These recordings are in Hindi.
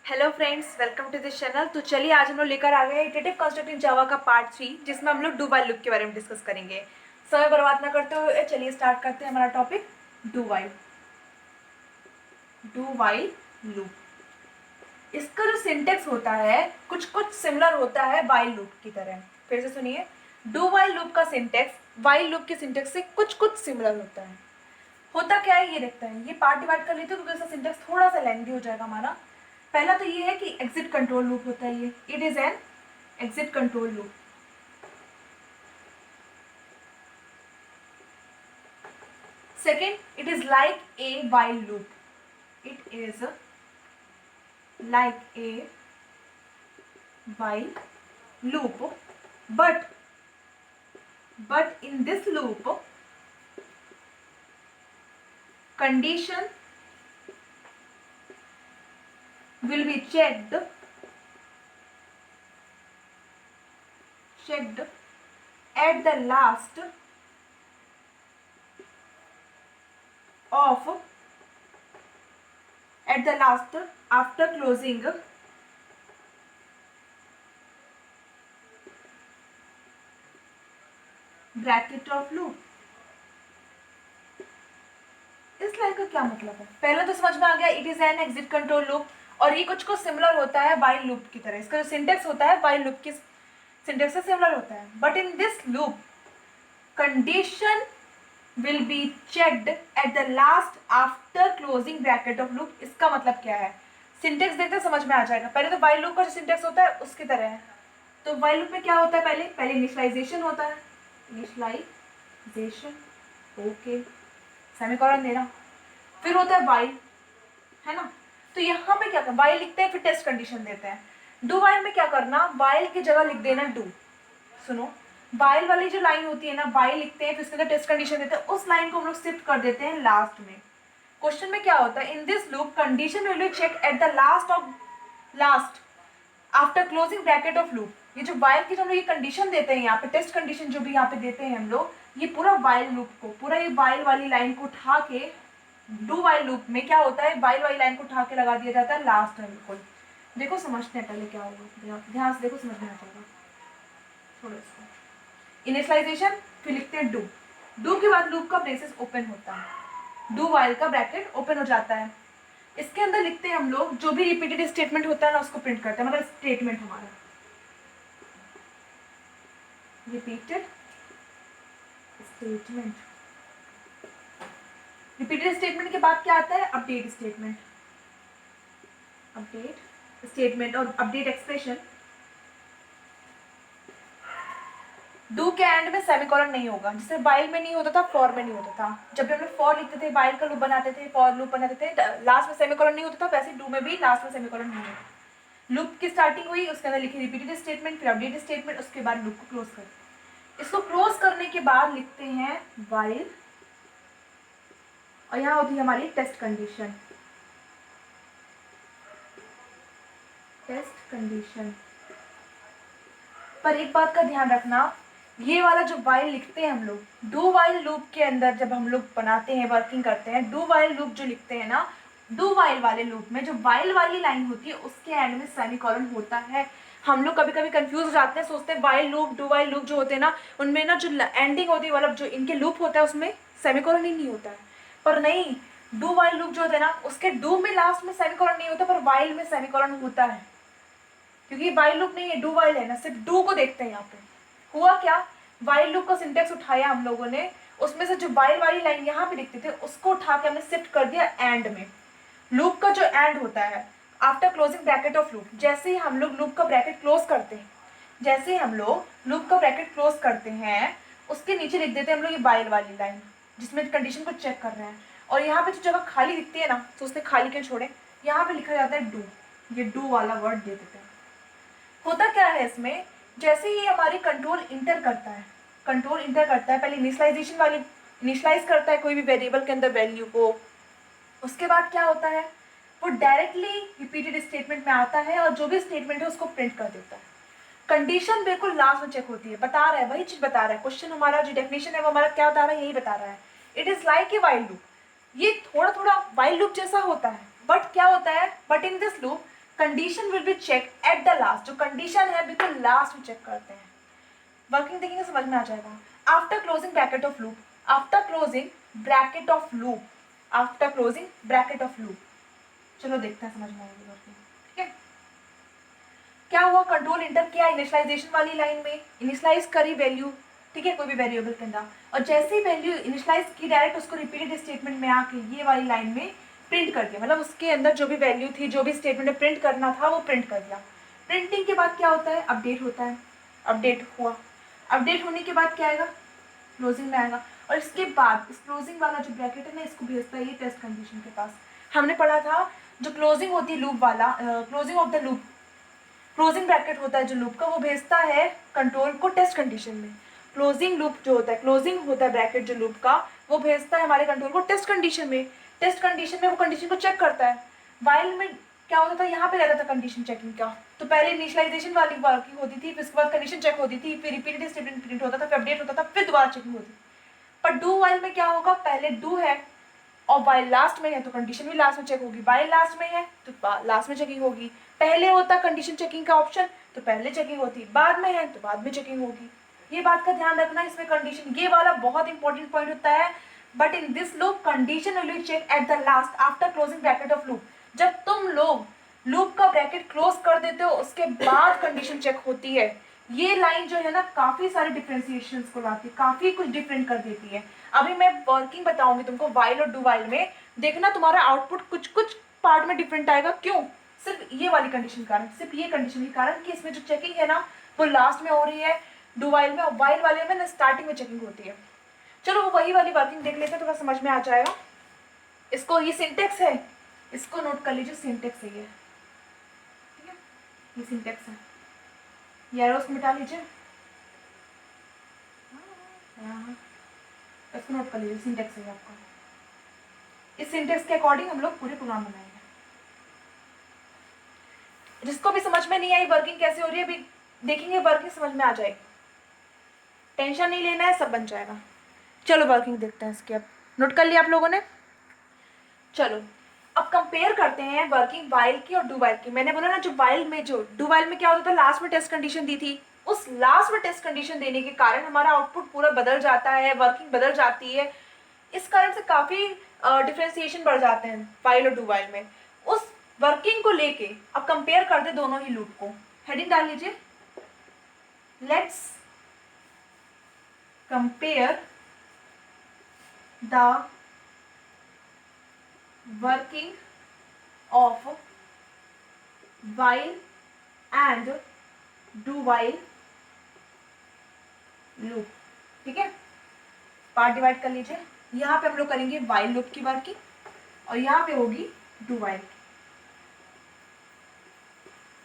Hello friends, welcome to this channel. तो चलिए आज हम लोग लेकर आ गए इटरेटिव कंस्ट्रक्ट इन जावा का पार्ट 3, जिसमें हम लोग डू वाइल लूप के बारे में डिस्कस करेंगे। समय बर्बाद ना करते हुए चलिए स्टार्ट करते हैं हमारा टॉपिक डू वाइल लूप। इसका जो सिंटेक्स होता है कुछ कुछ सिमिलर होता है वाइल लूप की तरह। फिर से सुनिए, डू वाइल लूप का सिंटेक्स वाइल लूप के सिंटेक्स से कुछ कुछ सिमिलर होता है। होता क्या है ये देखते हैं। ये पार्ट डिवाइड कर लेते हैं क्योंकि उसका सिंटेक्स थोड़ा सा लेंथी हो जाएगा हमारा। पहला तो ये है कि एग्जिट कंट्रोल लूप होता है। ये it is an exit control loop. Second, it is like a while loop. It is like a while loop, but in this loop condition will be checked at the last after closing bracket of loop. इस लाइन का क्या मतलब है? पहले तो समझ में आ गया, it is an exit control loop और ये कुछ सिमिलर होता है वाइल लूप की तरह। इसका जो सिंटेक्स होता है वाइल लूप की सिंटेक्स से सिमिलर होता है। But in this loop condition will be checked eight the last after closing bracket of loop. इसका मतलब क्या है? सिंटेक्स देखते समझ में आ जाएगा। पहले तो वाइल लूप का जो सिंटेक्स होता है उसकी तरह है। तो वाइल लूप में क्या होता है? पहले इनिशियलाइजेशन होता है। इनिशियलाइजेशन, ओके, सेमीकोलन देना, फिर होता है वाइल, है ना। तो यहाँ पे क्या करना, वाइल लिखते हैं फिर टेस्ट कंडीशन देते हैं। डू वाइल में क्या करना, वाइल की जगह लिख देना डू। सुनो, वाइल वाली जो लाइन होती है ना, वाइल लिखते हैं फिर उसके अंदर टेस्ट कंडीशन देते हैं, उस लाइन को हम लोग शिफ्ट कर देते हैं लास्ट में। क्वेश्चन में क्या होता है, in this loop condition will be check at the last after closing bracket of loop. ये जो वाइल की जो हम लोग ये कंडीशन देते हैं यहाँ पे, टेस्ट कंडीशन जो भी यहाँ पे देते हैं हम लोग, ये पूरा वाइल लूप को, पूरा ये वाइल वाली लाइन को उठा के डू वाइल लूप में क्या होता है, वाइल वाली लाइन को उठा के लगा दिया जाता है लास्ट में। बिल्कुल देखो, समझते हैं पहले क्या होगा, ध्यान से देखो, समझ में आ जाएगा थोड़ा सा। इनिशियलाइजेशन, फिर लिखते हैं डू। डू के बाद लूप का ब्रेसेस ओपन होता है, डू वाइल का ब्रैकेट ओपन हो जाता है। इसके अंदर लिखते हैं हम लोग जो भी रिपीटेड स्टेटमेंट होता है ना, उसको प्रिंट करते हैं। मतलब स्टेटमेंट हमारा रिपीटेड स्टेटमेंट। रिपीटेड स्टेटमेंट के बाद क्या आता है? Update statement. अपडेट स्टेटमेंट और अपडेट एक्सप्रेशन। डू के एंड में सेमीकोलन नहीं होगा, जिससे वाइल में नहीं होता था, फॉर में नहीं होता था। जब भी हम लोग फॉर लिखते थे, वाइल का लूप बनाते थे, फॉर लूप बनाते थे, लास्ट में सेमीकोलन नहीं होता था, वैसे डू में भी लास्ट में सेमीकोलन नहीं होता। लूप की स्टार्टिंग हुई, उसके अंदर लिखी रिपीटेड स्टेटमेंट, फिर अपडेट स्टेटमेंट, उसके बाद लूप को क्लोज कर। इसको क्लोज करने के बाद लिखते हैं वाइल, और यहाँ होती है हमारी टेस्ट कंडीशन। टेस्ट कंडीशन पर एक बात का ध्यान रखना, ये वाला जो वाइल लिखते हैं हम लोग, डू वाइल लूप के अंदर जब हम लोग बनाते हैं, वर्किंग करते हैं, डू वाइल लूप जो लिखते हैं ना, डू वाइल वाले लूप में जो वाइल वाली लाइन होती है उसके एंड में सेमीकोलन होता है। हम लोग कभी कभी कंफ्यूज हो जाते हैं, सोचते हैं while loop do while loop जो होते हैं ना, उनमें ना जो एंडिंग होती है, मतलब जो इनके लूप होता है उसमें सेमीकोलन ही नहीं होता है। पर नहीं, डू वाइल लूप जो होते हैं ना, उसके डू में लास्ट में सेमीकोलन नहीं होता, पर वाइल में सेमीकोलन होता है। क्योंकि वाइल लूप नहीं है, डू वाइल है ना, सिर्फ डू को देखते हैं यहाँ पे। हुआ क्या, वाइल लूप का सिंटेक्स उठाया हम लोगों ने, उसमें से जो वाइल वाली लाइन यहाँ पे लिखते थे उसको उठा के हमने शिफ्ट कर दिया एंड में। लूप का जो एंड होता है after closing bracket of loop, जैसे ही हम लोग लूप का ब्रैकेट क्लोज करते हैं, जैसे ही हम लोग लूप का ब्रैकेट क्लोज करते हैं, उसके नीचे लिख देते हैं हम लोग ये वाइल वाली लाइन, जिसमें कंडीशन को चेक कर रहे हैं। और यहाँ पे जो जगह खाली दिखती है ना, तो उसने खाली क्यों छोड़े, यहाँ पे लिखा जाता है डू। ये डू वाला वर्ड दे देते हैं। होता क्या है इसमें, जैसे ही हमारी कंट्रोल इंटर करता है, पहले इनिशियलाइजेशन वाली इनिशियलाइज करता है कोई भी वेरिएबल के अंदर वैल्यू को, उसके बाद क्या होता है, वो डायरेक्टली रिपीटेड स्टेटमेंट में आता है और जो भी स्टेटमेंट है उसको प्रिंट कर देता है। कंडीशन बिल्कुल लास्ट में चेक होती है, बता रहा है वही चीज बता रहा है। क्वेश्चन हमारा जो डेफिनेशन है वो हमारा क्या बता रहा है, यही बता रहा है। It is like a while loop. ये थोड़ा थोड़ा वाइल लूप जैसा होता है, बट क्या होता है, but in this loop condition will be check at the last, जो कंडीशन है बिल्कुल लास्ट में चेक करते हैं। वर्किंग देखेंगे समझ में आ जाएगा। After closing bracket of loop, after closing bracket of loop, after closing bracket of loop. चलो देखते हैं समझ में आएगी वर्किंग। ठीक है, क्या हुआ, कंट्रोल इंटर किया इनिशियलाइजेशन वाली लाइन में, इनिशियलाइज करी वैल्यू, ठीक है, कोई भी वेरिएबल के अंदर, और जैसे ही वैल्यू इनिशियलाइज की डायरेक्ट उसको रिपीटेड स्टेटमेंट में आके ये वाली लाइन में प्रिंट कर दिया, मतलब उसके अंदर जो भी वैल्यू थी, जो भी स्टेटमेंट में प्रिंट करना था वो प्रिंट कर दिया। प्रिंटिंग के बाद क्या होता है, अपडेट होता है, अपडेट हुआ, अपडेट होने के बाद क्या आएगा, क्लोजिंग में आएगा, और इसके बाद इस क्लोजिंग वाला जो ब्रैकेट है ना, इसको भेजता है ये टेस्ट कंडीशन के पास। हमने पढ़ा था जो क्लोजिंग होती है लूप वाला, closing of the loop, closing bracket होता है जो लूप का, वो भेजता है कंट्रोल को टेस्ट कंडीशन में। क्लोजिंग लूप जो होता है, क्लोजिंग होता है ब्रैकेट जो लूप का, वो भेजता है हमारे कंट्रोल को टेस्ट कंडीशन में। टेस्ट कंडीशन में वो कंडीशन को चेक करता है। वाइल में क्या होता था, यहाँ पे रहता था कंडीशन चेकिंग का, तो पहले इनिशियलाइजेशन वाली वर्किंग होती थी, फिर उसके बाद कंडीशन चेक होती थी, फिर रिपीटेड स्टेटमेंट प्रिंट होता था, फिर अपडेट होता था, फिर दोबारा चेकिंग होती थी। पर डू वाइल में क्या होगा, पहले डू है और वाइल लास्ट में है तो कंडीशन भी लास्ट में चेक होगी, वाइल लास्ट में है तो लास्ट में चेकिंग होगी। पहले होता कंडीशन चेकिंग का ऑप्शन तो पहले चेकिंग होती, बाद में है तो बाद में चेकिंग होगी। ये बात का ध्यान रखना, इसमें कंडीशन ये वाला बहुत इंपॉर्टेंट पॉइंट होता है। But in this loop condition will be check at the last after closing bracket of loop. जब तुम लोग लूप का ब्रैकेट क्लोज कर देते हो उसके बाद कंडीशन चेक होती है। ये लाइन जो है ना काफी सारे डिफरेंशिएशंस को लाती है, काफी कुछ डिफरेंट कर देती है। अभी मैं वर्किंग बताऊंगी तुमको वाइल और डू वाइल में, देखना तुम्हारा आउटपुट कुछ कुछ पार्ट में डिफरेंट आएगा। क्यों, सिर्फ ये वाली कंडीशन कारण, सिर्फ ये कंडीशन के कारण कि इसमें जो चेकिंग है ना वो लास्ट में हो रही है डू वाइल में, और वाइल वाले में ना स्टार्टिंग में चेकिंग होती है। चलो वो वही वाली वर्किंग देख लेते हैं, थोड़ा समझ में आ जाएगा। इसको ये सिंटेक्स है, इसको नोट कर लीजिए, सिंटेक्स है ये, ठीक है, ये सिंटेक्स है, ये एरोस को मिटा लीजिए, इसको नोट कर लीजिए, सिंटेक्स है आपका। इस सिंटेक्स के अकॉर्डिंग हम लोग पूरे प्रोग्राम बनाएंगे। जिसको भी समझ में नहीं आई वर्किंग कैसे हो रही है, अभी देखेंगे वर्किंग समझ में आ जाएगी, टेंशन नहीं लेना है, सब बन जाएगा। चलो वर्किंग देखते हैं इसकी, अब नोट कर लिया आप लोगों ने। चलो अब कंपेयर करते हैं वर्किंग वाइल की और डू वाइल की। मैंने बोला ना जो वाइल में, जो डू वाइल में क्या होता था, लास्ट में टेस्ट कंडीशन दी थी, उस लास्ट में टेस्ट कंडीशन देने के कारण हमारा आउटपुट पूरा बदल जाता है, वर्किंग बदल जाती है। इस कारण से काफी डिफ्रेंसिएशन बढ़ जाते हैं वाइल और डू वाइल में। उस वर्किंग को लेके अब कंपेयर कर दे दोनों ही लूप को। हेडिंग डाल लीजिए, let's compare the working of while and do while loop. ठीक है, पार्ट डिवाइड कर लीजिए। यहाँ पे हम लोग करेंगे वाइल लूप की वर्किंग और यहाँ पे होगी डू वाइल।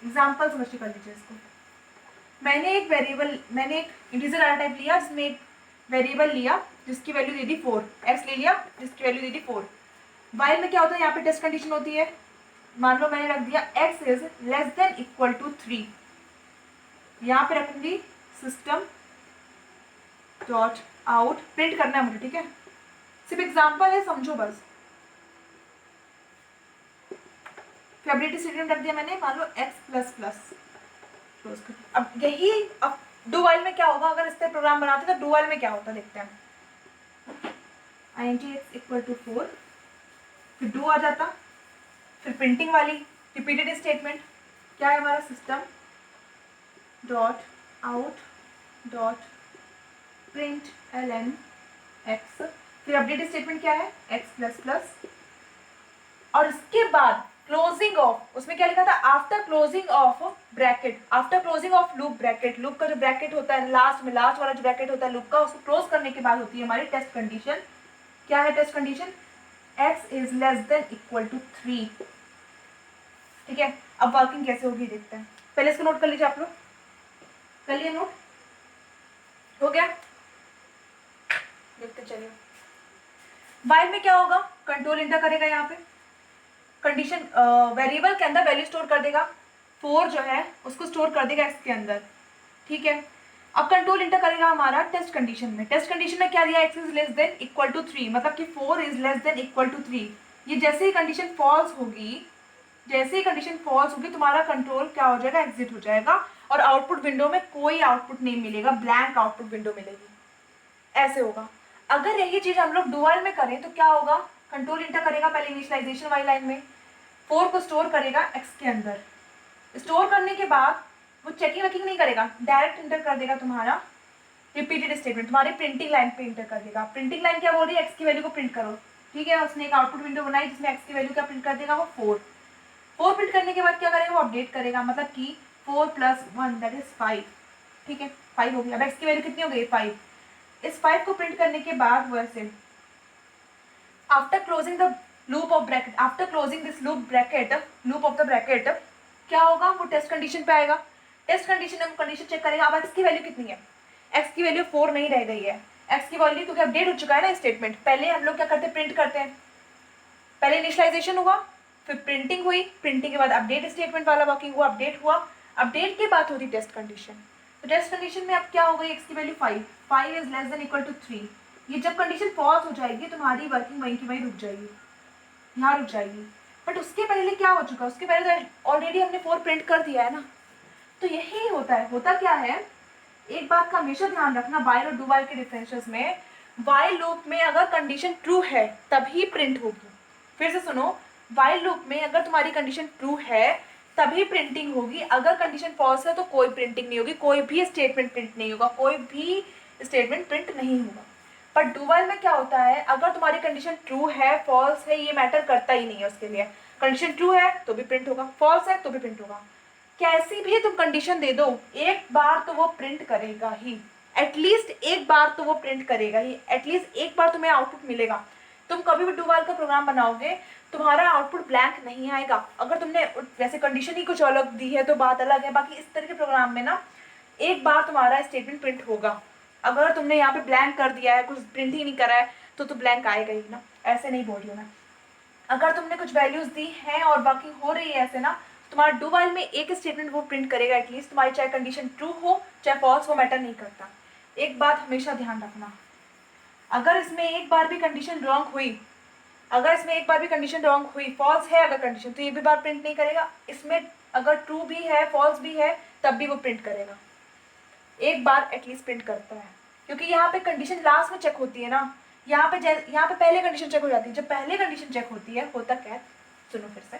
एग्जाम्पल समझ के कर लीजिए इसको। मैंने एक इंटीजर डाटा टाइप लिया जिसमें एक वेरिएबल लिया जिसकी वैल्यू दे दी 4, एक्स ले लिया जिसकी वैल्यू दे दी 4। वाइल में क्या होता है, यहाँ पे टेस्ट कंडीशन होती है। मान लो मैंने रख दिया x is less than equal to 3, यहाँ पे रखूंगी सिस्टम डॉट आउट, प्रिंट करना है मुझे, ठीक है, सिर्फ एग्जाम्पल है, समझो बस। फेब्रिटी स्टेटमेंट रख दिया मैंने, मान लो एक्स प्लस प्लस। अब यही, अब डू वाइल में क्या होगा, अगर इस तरह प्रोग्राम बनाते तो डू वाइल में क्या होता देखते हैं। int इक्वल टू 4, फिर डू आ जाता, फिर प्रिंटिंग वाली रिपीटेड स्टेटमेंट, क्या है हमारा system dot out dot print ln x, फिर अपडेट स्टेटमेंट क्या है x प्लस प्लस, और इसके बाद क्लोजिंग ऑफ, उसमें क्या लिखा था, after closing of bracket, after closing of loop bracket. Loop का जो ब्रैकेट होता है लास्ट में, लास्ट वाला जो ब्रैकेट होता है लूप का, उसको क्लोज करने के बाद होती है हमारी टेस्ट कंडीशन। क्या है test condition, x is less than equal to 3। ठीक है, अब वर्किंग कैसे होगी देखते हैं। पहले इसको नोट कर लीजिए आप लोग, कर लिया नोट, हो गया, देखते चलिए। वाइल में क्या होगा, कंट्रोल इंटर करेगा, यहाँ पे कंडीशन वेरिएबल के अंदर वैल्यू स्टोर कर देगा, 4 जो है उसको स्टोर कर देगा एक्स के अंदर। ठीक है, अब कंट्रोल इंटर करेगा हमारा टेस्ट कंडीशन में। टेस्ट कंडीशन में क्या दिया, x is less than equal to 3, मतलब कि 4 is less than equal to 3। ये जैसे ही कंडीशन फॉल्स होगी, जैसे ही कंडीशन फॉल्स होगी तुम्हारा कंट्रोल क्या हो जाएगा, एग्जिट हो जाएगा, और आउटपुट विंडो में कोई आउटपुट नहीं मिलेगा, ब्लैंक आउटपुट विंडो मिलेगी, ऐसे होगा। अगर यही चीज हम लोग डुअल में करें तो क्या होगा, कंट्रोल इंटर करेगा पहले इनिशियलाइजेशन वाली लाइन में, 4 को स्टोर करेगा एक्स के अंदर, स्टोर करने के बाद वो चेकिंग वेकिंग नहीं करेगा, डायरेक्ट इंटर कर देगा तुम्हारा रिपीटेड स्टेटमेंट, तुम्हारी प्रिंटिंग लाइन पे इंटर कर देगा। प्रिंटिंग लाइन क्या बोल रही है, एक्स की वैल्यू को प्रिंट करो, ठीक है, उसने एक आउटपुट विंडो बनाई जिसमें एक्स की वैल्यू क्या प्रिंट कर देगा, वो 4 प्रिंट करने के बाद क्या करेगा, वो अपडेट करेगा, मतलब कि 4 + 1 दैट इज 5, ठीक है 5 हो गया। अब एक्स की वैल्यू कितनी हो गई, 5। इस 5 को प्रिंट करने के बाद वैसे after closing the loop of bracket, after closing this loop of the bracket क्या होगा, वो टेस्ट कंडीशन पे आएगा, टेस्ट कंडीशन में कंडीशन चेक करेगा। अब एक्स की वैल्यू कितनी है, एक्स की वैल्यू 4 नहीं रह गई है, एक्स की वैल्यू क्योंकि अपडेट हो चुका है ना स्टेटमेंट। पहले हम लोग क्या करते हैं, प्रिंट करते हैं, पहले इनिशियलाइजेशन हुआ, फिर प्रिंटिंग हुई, प्रिंटिंग के बाद अपडेट स्टेटमेंट वाला वर्किंग हुआ, अपडेट हुआ, अपडेट के बाद होती टेस्ट कंडीशन। तो टेस्ट कंडीशन में अब क्या हो गई, एक्स की value 5 is less than equal to 3। ये जब कंडीशन फॉल्स हो जाएगी तुम्हारी वर्किंग वहीं की वहीं रुक जाएगी, यहाँ रुक जाएगी। बट उसके पहले क्या हो चुका, उसके पहले तो ऑलरेडी हमने 4 प्रिंट कर दिया है ना। तो यही होता है, होता क्या है, एक बात का हमेशा ध्यान रखना वाइल और डू वाइल के डिफरेंसेस में, वाइल लूप में अगर कंडीशन ट्रू है तभी प्रिंट होगी। फिर से सुनो, वाइल लूप में अगर तुम्हारी कंडीशन ट्रू है तभी प्रिंटिंग होगी, अगर कंडीशन फॉल्स है तो कोई प्रिंटिंग नहीं होगी, कोई भी स्टेटमेंट प्रिंट नहीं होगा, कोई भी स्टेटमेंट प्रिंट नहीं होगा। पर डू वाइल में क्या होता है, अगर तुम्हारी कंडीशन ट्रू है फॉल्स है ये मैटर करता ही नहीं है उसके लिए, कंडीशन ट्रू है तो भी प्रिंट होगा, फॉल्स है तो भी प्रिंट होगा। कैसी भी तुम कंडीशन दे दो एक बार तो वो प्रिंट करेगा ही, एटलीस्ट एक बार तो वो प्रिंट करेगा ही, एटलीस्ट एक बार तुम्हें आउटपुट मिलेगा। तुम कभी भी डू वाइल का प्रोग्राम बनाओगे तुम्हारा आउटपुट ब्लैंक नहीं आएगा। अगर तुमने वैसे कंडीशन ही कुछ अलग दी है तो बात अलग है, बाकी इस तरह के प्रोग्राम में ना एक बार तुम्हारा स्टेटमेंट प्रिंट होगा। अगर तुमने यहाँ पे ब्लैंक कर दिया है, कुछ प्रिंट ही नहीं करा है तो ब्लैंक आएगा ही ना, ऐसे नहीं बोल रही हूँ मैं। अगर तुमने कुछ वैल्यूज दी हैं और बाकी हो रही है ऐसे ना, तुम्हारा डू वाइल में एक स्टेटमेंट वो प्रिंट करेगा एटलीस्ट, तुम्हारी चाहे कंडीशन ट्रू हो चाहे फॉल्स हो मैटर नहीं करता। एक बात हमेशा ध्यान रखना, अगर इसमें एक बार भी कंडीशन रॉन्ग हुई, अगर इसमें एक बार भी कंडीशन रॉन्ग हुई, फॉल्स है अगर कंडीशन तो ये भी बार प्रिंट नहीं करेगा, इसमें अगर ट्रू भी है फॉल्स भी है तब भी वो प्रिंट करेगा, एक बार एटलीस्ट प्रिंट करता है। क्योंकि यहाँ पे कंडीशन लास्ट में चेक होती है ना, यहाँ पे पहले कंडीशन चेक हो जाती है। जब पहले कंडीशन चेक होती है होता क्या है, सुनो फिर से,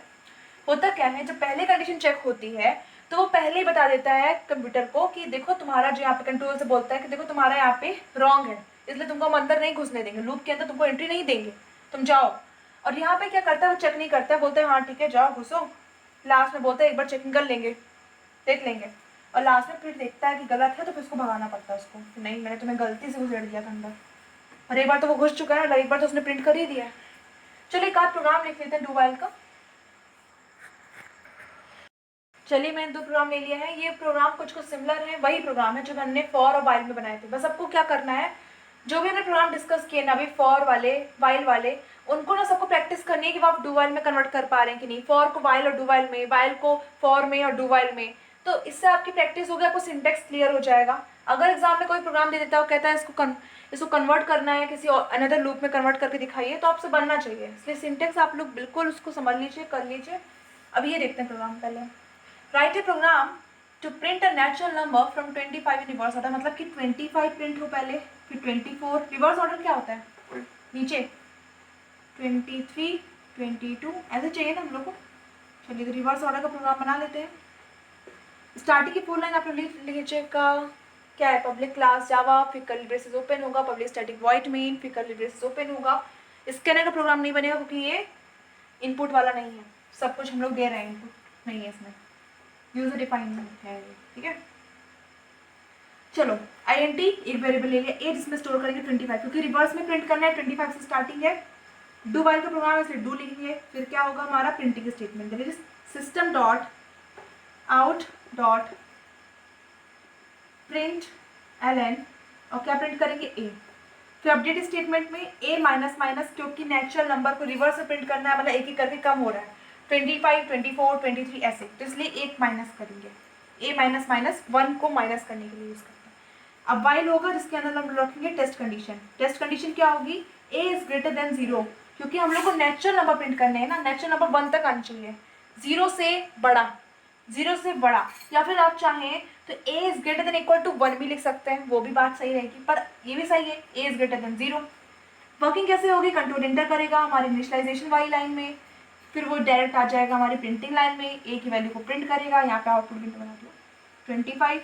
होता क्या है, जब पहले कंडीशन चेक होती है तो वो पहले ही बता देता है कंप्यूटर को कि देखो तुम्हारा जो यहाँ पे कंट्रोल से बोलता है कि देखो तुम्हारा यहाँ पे रॉन्ग है, इसलिए तुमको हम अंदर नहीं घुसने देंगे, लूप के अंदर तुमको एंट्री नहीं देंगे, तुम जाओ। और यहाँ पे क्या करता है, वो चेक नहीं करता है, बोलता है हाँ ठीक है जाओ घुसो, लास्ट में बोलता है एक बार चेकिंग कर लेंगे, देख लेंगे, और लास्ट में फिर देखता है कि गलत है तो फिर उसको भगाना पड़ता है उसको, नहीं मैंने तुम्हें गलती से घुसेड़ दिया था अंदर, और एक बार तो वो घुस चुका है, एक बार तो उसने प्रिंट कर ही दिया है। चलो एक आध प्रोग्राम लिख लेते हैं डू वाइल का। चलिए मैंने 2 प्रोग्राम ले लिया है, ये प्रोग्राम कुछ सिमिलर है, वही प्रोग्राम है जो हमने फॉर और वाइल में बनाए थे। बस आपको क्या करना है, जो भी हमने प्रोग्राम डिस्कस किए ना अभी फॉर वाले वाइल वाले, उनको ना सबको प्रैक्टिस करनी है कि वो आप डू वाइल में कन्वर्ट कर पा रहे हैं कि नहीं, फॉर को वाइल और डू वाइल में, वाइल को फॉर में और डू वाइल में। तो इससे आपकी प्रैक्टिस होगी, आपको सिंटेक्स क्लियर हो जाएगा। अगर एग्जाम में कोई प्रोग्राम दे देता है, वो कहता है इसको कन्वर्ट करना है किसी और अनदर लूप में कन्वर्ट करके दिखाइए, तो आपसे बनना चाहिए, इसलिए सिंटेक्स आप लोग बिल्कुल उसको समझ लीजिए, कर लीजिए। अब ये देखते हैं प्रोग्राम पहले। Write a program to print a natural number from 25 in reverse order, मतलब कि 25 प्रिंट हो पहले, फिर 24, रिवर्स ऑर्डर क्या होता है नीचे, 23, 22 ऐसे चाहिए ना हम लोग को। चलिए तो रिवर्स ऑर्डर का प्रोग्राम बना लेते हैं। स्टार्टिंग की फुल लाइन आप लोग लिख लीजिएगा, क्या है, पब्लिक क्लास जावा, फिर कर्ली ब्रेसेस ओपन होगा, पब्लिक स्टैटिक वॉइड मेन, फिर कर्ली ब्रेसेस ओपन होगा। स्कैनर का प्रोग्राम नहीं बनेगा क्योंकि ये इनपुट वाला नहीं है, सब कुछ हम लोग दे रहे हैं, इनपुट नहीं है इसमें, यूजर डिफाइंड है, ठीक है। चलो INT एक वेरिएबल ले लिया, ए जिसमें स्टोर करेंगे 25, क्योंकि रिवर्स में प्रिंट करना है, 25 से स्टार्टिंग है। डू वाइल का प्रोग्राम है इसलिए डू लिखेंगे, फिर क्या होगा हमारा printing statement, that is system dot out dot print ln, और क्या प्रिंट करेंगे ए। फिर अपडेट स्टेटमेंट में ए माइनस माइनस, क्योंकि नेचुरल नंबर को रिवर्स में प्रिंट करना है, मतलब एक एक करके कम हो रहा है, 25, 24, 23 ऐसे, तो इसलिए एक माइनस करेंगे, ए माइनस माइनस 1 को माइनस करने के लिए यूज करते हैं। अब वाइल होगा जिसके अंदर हम रखेंगे टेस्ट कंडीशन। टेस्ट कंडीशन क्या होगी, ए इज ग्रेटर देन 0, क्योंकि हम लोग को नेचुरल नंबर प्रिंट करने हैं ना, नेचुरल नंबर 1 तक आना चाहिए, 0 से बड़ा, 0 से बड़ा, या फिर आप चाहें तो a is greater than equal to 1 भी लिख सकते हैं, वो भी बात सही रहेगी, पर ये भी सही है, a is greater then 0। Working कैसे होगी, कंट्रोल इंटर करेगा हमारी इनिशियलाइजेशन वाली लाइन में, फिर वो डायरेक्ट आ जाएगा हमारी प्रिंटिंग लाइन में, a की वैल्यू को प्रिंट करेगा, यहाँ पे आउटपुट प्रिंट बना दो 25,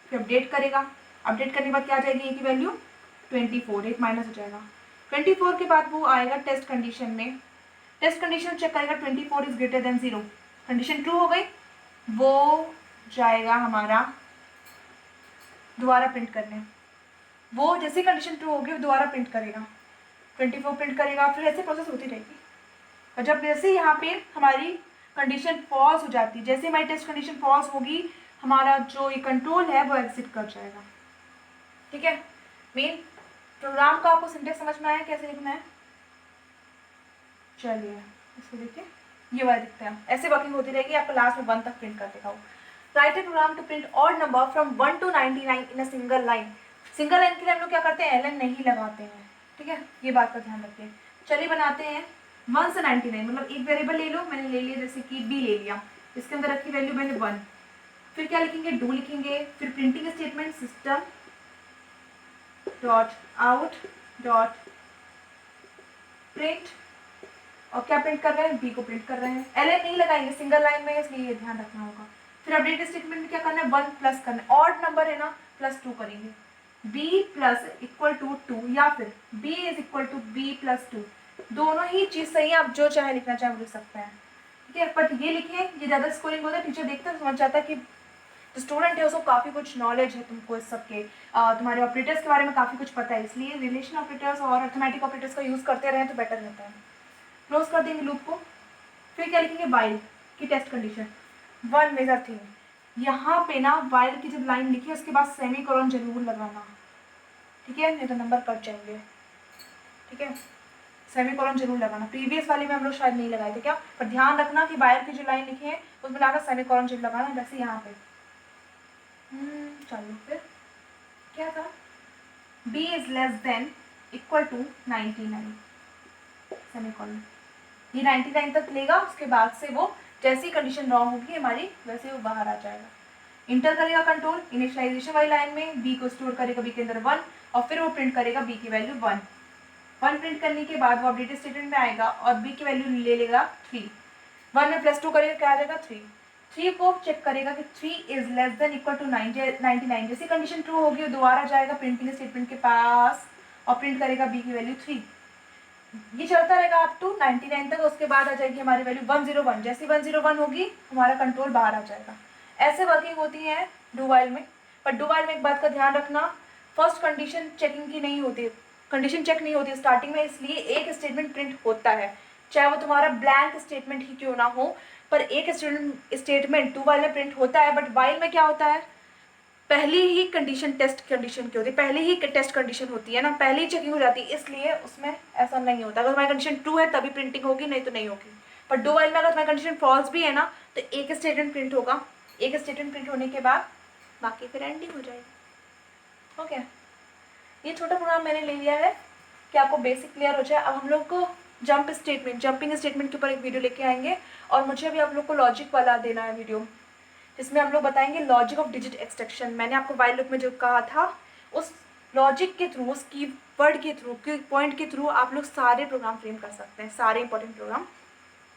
फिर अपडेट करेगा, अपडेट करने के बाद क्या आ जाएगी a की वैल्यू 24, एक माइनस हो जाएगा। 24 के बाद वो आएगा टेस्ट कंडीशन में, टेस्ट कंडीशन चेक करेगा 24 is greater then 0, condition true हो गई, वो जाएगा हमारा दोबारा प्रिंट करने, वो जैसे कंडीशन ट्रू होगी वो दोबारा प्रिंट करेगा, 24 प्रिंट करेगा, फिर ऐसे प्रोसेस होती रहेगी। और जब जैसे यहाँ पे हमारी कंडीशन फॉल्स हो जाती है, जैसे हमारी टेस्ट कंडीशन फॉल्स होगी, हमारा जो ये कंट्रोल है वो एग्जिट कर जाएगा। ठीक है, मेन प्रोग्राम का आपको सिंटेक्स समझ में आया कैसे लिखना है? चलिए इसको देखिए, ये वाला दिखते हैं, ऐसे वर्किंग होती रहेगी, आपको लास्ट में 1 तक प्रिंट कर देगा वो। Write a program to print odd number from 1 to 99 in a single line. Single line के लिए हम लोग क्या करते हैं, एलन नहीं लगाते हैं। ठीक है, ये बात का ध्यान रखिए। चलिए बनाते हैं 1 से 99, मतलब एक वेरिएबल ले लो, मैंने ले लिया जैसे कि b ले लिया, इसके अंदर रखी वैल्यू मैंने 1, फिर क्या लिखेंगे, डू लिखेंगे, फिर printing statement system dot out dot print, और क्या प्रिंट कर रहे हैं, बी को प्रिंट कर रहे हैं, एलन नहीं लगाएंगे सिंगल लाइन में, इसलिए ये ध्यान रखना होगा। फिर अपडेट स्टेटमेंट में क्या करना है, 1 प्लस करना है, ऑड नंबर है ना, +2 करेंगे, b प्लस इक्वल टू 2, या फिर b is equal to b plus 2, दोनों ही चीज सही है, आप जो चाहे लिखना चाहे लिख सकते हैं। ठीक है, बट ये लिखें, ये ज़्यादा स्कोरिंग होता है, टीचर देखते हैं समझ जाता है कि जो स्टूडेंट है उसको काफ़ी कुछ नॉलेज है, तुमको इस सब के तुम्हारे ऑपरेटर्स के बारे में काफ़ी कुछ पता है, इसलिए रिलेशन ऑपरेटर्स और अर्थमेटिक ऑपरेटर्स का यूज़ करते रहें तो बेटर रहता है। क्लोज कर देंगे लूप को, फिर क्या लिखेंगे, वाइल की टेस्ट कंडीशन 1 मेजर थिंग, यहाँ पे ना वाइल की जब लाइन लिखी है उसके बाद सेमीकोलन जरूर लगाना। ठीक है, नहीं तो नंबर कट जाएंगे। ठीक है, सेमीकोलन जरूर लगाना, प्रीवियस वाले में हम लोग शायद नहीं लगाए थे क्या, पर ध्यान रखना कि वाइल की जो लाइन लिखी है उसमें लाकर सेमीकोलन जरूर लगाना, जैसे यहाँ पे। चलो फिर क्या था, b is less than equal to 99, semicolon, ये 99 तक लेगा, उसके बाद से वो जैसी कंडीशन रॉन्ग होगी हमारी वैसे वो बाहर आ जाएगा। इंटर करेगा कंट्रोल इनिशियलाइजेशन वाली लाइन में, b को स्टोर करेगा b के अंदर 1, और फिर वो प्रिंट करेगा b की वैल्यू 1 प्रिंट करने के बाद वो अपडेटेड स्टेटमेंट में आएगा और b की वैल्यू ले लेगा 3, 1 में +2 करेगा क्या आ जाएगा 3 को चेक करेगा कि 3 is less than equal to 99, जैसी कंडीशन ट्रू होगी वो दोबारा जाएगा प्रिंटिंग स्टेटमेंट के पास और प्रिंट करेगा b की वैल्यू 3, ये चलता रहेगा अप टू 99 तक, उसके बाद आ जाएगी हमारी वैल्यू 101, जैसी 101 होगी हमारा कंट्रोल बाहर आ जाएगा। ऐसे वर्किंग होती है डू वाइल में, पर डू वाइल में एक बात का ध्यान रखना, फर्स्ट कंडीशन चेकिंग की नहीं होती, कंडीशन चेक नहीं होती स्टार्टिंग में, इसलिए एक स्टेटमेंट प्रिंट होता है, चाहे वो तुम्हारा ब्लैंक स्टेटमेंट ही क्यों ना हो, पर एक स्टेटमेंट डू वाइल में प्रिंट होता है। बट वाइल में क्या होता है, पहली ही कंडीशन टेस्ट कंडीशन की होती है, पहले ही टेस्ट कंडीशन होती है ना, पहले ही चेकिंग हो जाती है, इसलिए उसमें ऐसा नहीं होता, अगर तुम्हारी कंडीशन ट्रू है तभी प्रिंटिंग होगी, नहीं तो नहीं होगी। पर डू वाइल में अगर तुम्हारी कंडीशन फॉल्स भी है ना तो एक स्टेटमेंट प्रिंट होगा, एक स्टेटमेंट प्रिंट होने के बाद बाकी फिर एंडिंग हो जाएगी। ओके, ये छोटा प्रोग्राम मैंने ले लिया है कि आपको बेसिक क्लियर हो जाए। अब हम लोग को जंपिंग स्टेटमेंट के ऊपर एक वीडियो लेके आएंगे, और मुझे अभी आप लोग को लॉजिक वाला देना है वीडियो, जिसमें हम लोग बताएंगे लॉजिक ऑफ डिजिट एक्सट्रैक्शन। मैंने आपको वाइल लूप में जो कहा था उस लॉजिक के थ्रू, उस कीवर्ड के थ्रू, की पॉइंट के थ्रू आप लोग सारे प्रोग्राम फ्रेम कर सकते हैं, सारे इंपॉर्टेंट प्रोग्राम,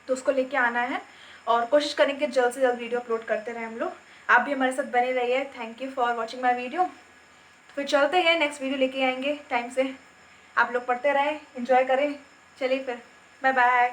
तो उसको लेके आना है और कोशिश करेंगे जल्द से जल्द वीडियो अपलोड करते रहें हम लोग। आप भी हमारे साथ बने रहिए। Thank you for watching my video. फिर चलते हैं, नेक्स्ट वीडियो लेके आएंगे टाइम से, आप लोग पढ़ते रहें, एंजॉय करें। चलिए फिर, बाय बाय।